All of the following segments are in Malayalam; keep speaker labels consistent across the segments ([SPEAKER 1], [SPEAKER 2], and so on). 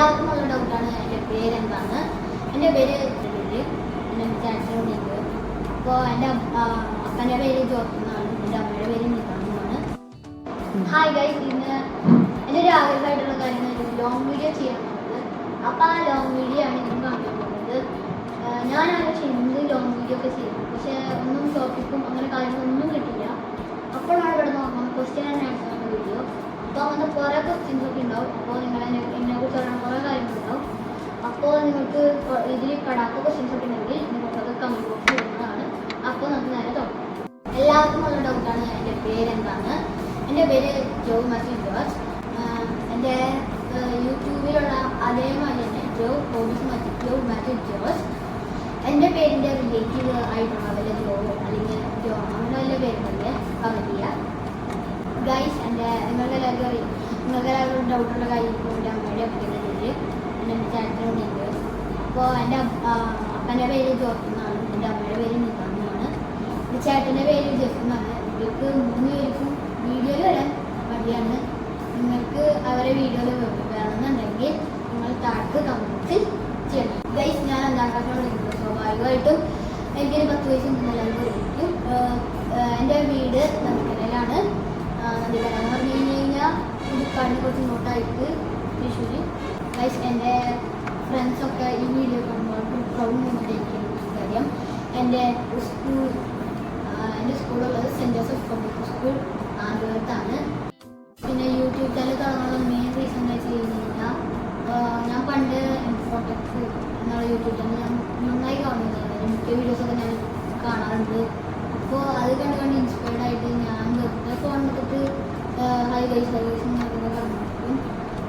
[SPEAKER 1] എല്ലാവർക്കും ഉള്ള ഡൗട്ടാണ് എൻ്റെ പേരെന്താണ്. എൻ്റെ പേര് എൻ്റെ ചാച്ചനുണ്ട്. അപ്പോൾ എൻ്റെ അപ്പൻ്റെ പേര് ജോർജെന്നാണ്, എൻ്റെ അമ്മയുടെ പേര് നിക്കാണെന്നാണ്. ഹായ് ഗൈസ്, ഇന്ന് എൻ്റെ ഒരു ആഗ്രഹമായിട്ടുള്ള കാര്യങ്ങൾ ഒരു ലോങ് വീഡിയോ ചെയ്യാനുള്ളത്. അപ്പോൾ ആ ലോങ് വീഡിയോ ആണ് ഇന്നും കാണിക്കാൻ പോകുന്നത്. ഞാൻ ആലോചിച്ചു ഇന്ന് ലോങ് വീഡിയോ ഒക്കെ ചെയ്യും, പക്ഷേ ഒന്നും ടോപ്പിക്കും അങ്ങനെ കാര്യങ്ങളൊന്നും കിട്ടില്ല. അപ്പോഴാണ് ഇവിടെ നോക്കാം ക്വസ്റ്റ്യൻ ആൻഡ് ആൻസർ വീഡിയോ. അപ്പോൾ അങ്ങനത്തെ കുറേ ക്വസ്റ്റ്യൻസ് ഒക്കെ ഉണ്ടാവും. അപ്പോൾ നിങ്ങൾ എന്നെക്കുറിച്ച് അറിയാൻ കുറേ കാര്യങ്ങളുണ്ടാവും. അപ്പോൾ നിങ്ങൾക്ക് ഇതിൽ പെടാത്ത ക്വസ്റ്റ്യൻസ് ഒക്കെ ഉണ്ടെങ്കിൽ നിങ്ങൾക്കത് കമൻറ്റ് ബോക്സിൽ ഇടുന്നതാണ്. അപ്പോൾ നമുക്ക് നേരെ തുടങ്ങാം. എല്ലാവർക്കും ഉള്ള ഡൗട്ടാണ് എൻ്റെ പേരെന്താണ്. എൻ്റെ പേര് ജോ മാത്യു ജോർജ്. എൻ്റെ യൂട്യൂബിലുള്ള അതേമാതിരി തന്നെ ജോ മാത്യു ജോർജ്. എൻ്റെ പേരിൻ്റെ റിലേറ്റീവ് ആയിട്ടുള്ള വല്ല ജോ അല്ലെങ്കിൽ ജോ അങ്ങനെ വല്ല പേരുണ്ടല്ലേ പകലിയ ഗൈസ്. നിങ്ങൾക്ക് എല്ലാവർക്കും ഡൗട്ടുള്ള കാര്യം ഇപ്പോൾ എൻ്റെ അമ്മയുടെ അപ്പൻ്റെ പേര് എൻ്റെ ചാച്ചനുണ്ട്. അപ്പോൾ എൻ്റെ അപ്പൻ്റെ പേര് ജോർജെന്നാണ്, എൻ്റെ അമ്മയുടെ പേര് നിക്കാണെന്നാണ്. എൻ്റെ ചേട്ടൻ്റെ പേര് ജെഫെന്നാണ്. ഇവർക്ക് 3 പേർക്കും വീഡിയോയിൽ വരാൻ മടിയാണ്. നിങ്ങൾക്ക് അവരെ വീഡിയോയിൽ വേണമെന്നുണ്ടെങ്കിൽ നിങ്ങൾ താഴത്ത് കമൻറ്റിൽ ചെയ്യണം. ഗൈസ്, ഞാൻ എന്താക്കാനുള്ളത് സ്വാഭാവികമായിട്ടും എനിക്കൊരു 10 വയസ്സുണ്ടെന്ന് എല്ലാവർക്കും അറിയിക്കും. എൻ്റെ വീട് നന്ദിക്കരയിലാണ്. നന്ദിക്കര എന്ന് പറഞ്ഞു കഴിഞ്ഞാൽ ഉടുക്കാടിന് കുറച്ച് ഇങ്ങോട്ടായിട്ട് തൃശ്ശൂർ. ഗൈസ്, എൻ്റെ ഫ്രണ്ട്സൊക്കെ ഈ വീഡിയോ കാണുമ്പോൾ പ്രൗഡ് മൂമെൻ്റായിരിക്കും കാര്യം. എൻ്റെ സ്കൂളുള്ളത് സെൻറ്റ് ജോസഫ് പബ്ലിക് സ്കൂൾ ആദ്യത്താണ്. പിന്നെ യൂട്യൂബ് ചാനൽ തുടങ്ങാനുള്ള മെയിൻ റീസൺ എന്ന് വെച്ച് കഴിഞ്ഞാൽ ഞാൻ പണ്ട് ഇൻഫോടെക്സ് എന്നുള്ള യൂട്യൂബ് ചാനൽ ഞാൻ നന്നായി കാണുന്നതാണ്. മിക്ക വീഡിയോസൊക്കെ ഞാൻ കാണാറുണ്ട്. അപ്പോൾ അത് കണ്ട് ഇൻസ്പയർഡ് ആയിട്ട് ഞാൻ വെറുതെ ഫോൺ എടുത്തിട്ട് ഹൈ ഗൈസ് എന്നൊക്കെ പറഞ്ഞിട്ടും.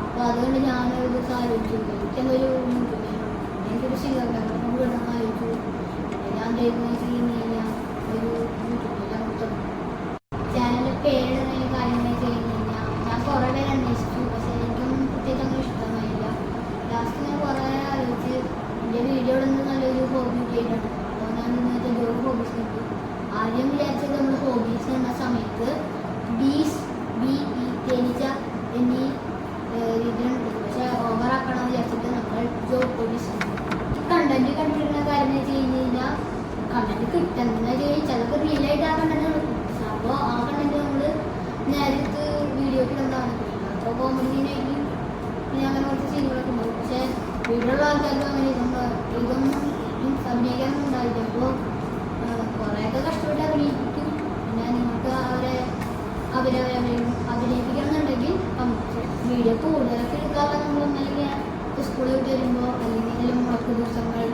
[SPEAKER 1] അപ്പോൾ അതുകൊണ്ട് ഞാനൊരു ദിവസം ആലോചിച്ചു എനിക്കെന്തൊരു എനിക്കൊരു സിംഗർ വിടണം ആലോചിച്ചു. ഞാൻ ചെയ്യുന്നത് വെച്ച് കഴിഞ്ഞാൽ ഒരു യൂട്യൂബിൽ ചാനലിൽ പേരിടുന്ന കാര്യങ്ങൾ വെച്ച് കഴിഞ്ഞാൽ ഞാൻ കുറേ പേര് അന്വേഷിച്ചു, പക്ഷേ എനിക്കൊന്നും പ്രത്യേകിച്ചൊന്നും ഇഷ്ടമായില്ല. ലാസ്റ്റ് ഞാൻ കുറേ ആലോചിച്ച് എൻ്റെ വീഡിയോ ഇടുന്നത് നല്ലൊരു ഹോബി ചെയ്തിട്ടുണ്ട്. അപ്പോൾ ഞാൻ ഇന്നത്തെ ജോബ് ഹോബീസ് കിട്ടി. ആദ്യം വിചാരിച്ചത് നമ്മൾ ഹോബീസ് എന്ന സമയത്ത് ബീസ് തേനീച്ച എന്നീ രീതിയിലുണ്ട്. പക്ഷേ ഓവറാക്കണം വിചാരിച്ചിട്ട് നമ്മൾ ജോബ് ഹോബീസ് കണ്ടന്റ് കണ്ടുപിടിക്കുന്ന കാര്യം എന്ന് വെച്ച് കഴിഞ്ഞാൽ കണ്ടന്റ് കിട്ടുന്ന ചിലപ്പോൾ റിയലായിട്ട് ആ കണ്ടന്റ് കിട്ടും. അപ്പോൾ ആ കണ്ടന്റ് നമ്മൾ നേരത്തെ വീഡിയോക്ക് ഇടുന്നതാണ്. അപ്പോൾ കോമഡിനായിരിക്കും. പിന്നെ അങ്ങനെ കുറച്ച് സീനുകളൊക്കെ ഉണ്ടാവും. പക്ഷേ വീട്ടിലുള്ള ആൾക്കാർക്ക് അങ്ങനെ ഇതൊന്നും അഭിനയിക്കാനൊന്നും ഉണ്ടാവില്ല. അപ്പോൾ കുറേയൊക്കെ കഷ്ടപ്പെട്ട് അഭിനയിപ്പിക്കും. പിന്നെ നിങ്ങൾക്ക് അഭിനയിപ്പിക്കണം എന്നുണ്ടെങ്കിൽ വീഡിയോ കൂടുതലൊക്കെ എടുക്കാതെ നമ്മളൊന്നല്ലെങ്കിൽ സ്കൂളിൽ വിട്ട് വരുമ്പോൾ അല്ലെങ്കിൽ മുളക്ക് ദിവസങ്ങൾ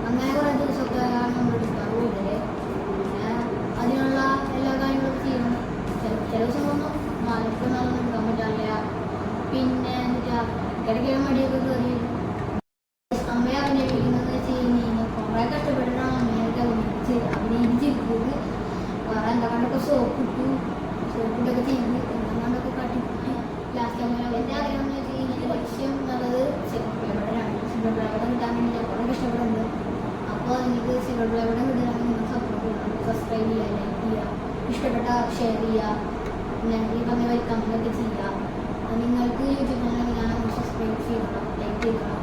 [SPEAKER 1] അങ്ങനെ കുറേ ദിവസമൊക്കെ നമ്മൾ എടുക്കാറ് കൂടുതൽ. പിന്നെ അതിനുള്ള എല്ലാ കാര്യങ്ങളും ചെയ്യണം. ചില ദിവസങ്ങളൊന്നും നാളൊന്നും എടുക്കാൻ പറ്റാറില്ല. പിന്നെ എന്നിട്ട് ഇടയ്ക്കിടെ മടിയൊക്കെ കയറി അമ്മയെ അഭിനയിപ്പിക്കുന്നതെന്ന് വെച്ച് കഴിഞ്ഞാൽ കുറേ കഷ്ടപ്പെട്ടിട്ടാണ് അമ്മയൊക്കെ അഭിനയിച്ചിരിക്കുന്നത്. വേറെ എന്താണ്ടൊക്കെ സോപ്പിട്ടൊക്കെ ചെയ്ത് എന്താണ്ടൊക്കെ കാട്ടിപ്പിട്ട് ലാസ്റ്റ് അങ്ങനെ എൻ്റെ ആഗ്രഹം എന്ന് വെച്ച് കഴിഞ്ഞാൽ ലക്ഷ്യം എന്നുള്ളത് സിൽവർ പ്ലേബട്ടനാണ്. സിൽവർ പ്ലേബട്ടൻ കിട്ടാൻ വേണ്ടി ഞാൻ കുറേ കഷ്ടപ്പെടുന്നുണ്ട്. അപ്പോൾ നിങ്ങൾക്ക് സിൽവർ പ്ലേബട്ടൻ കിട്ടുകയാണെങ്കിൽ നിങ്ങൾ സപ്പോർട്ട് ചെയ്യണം. സബ്സ്ക്രൈബ് ചെയ്യുക, ലൈക്ക് ചെയ്യുക, ഇഷ്ടപ്പെട്ട ഷെയർ ചെയ്യുക, പിന്നെ ഈ പറഞ്ഞ കമൻറ്റൊക്കെ ചെയ്യുക. നിങ്ങൾക്ക് യൂട്യൂബ് ചാനൽ ഞാൻ സബ്സ്ക്രൈബ് ചെയ്യണം, ലൈക്ക് ചെയ്യണം.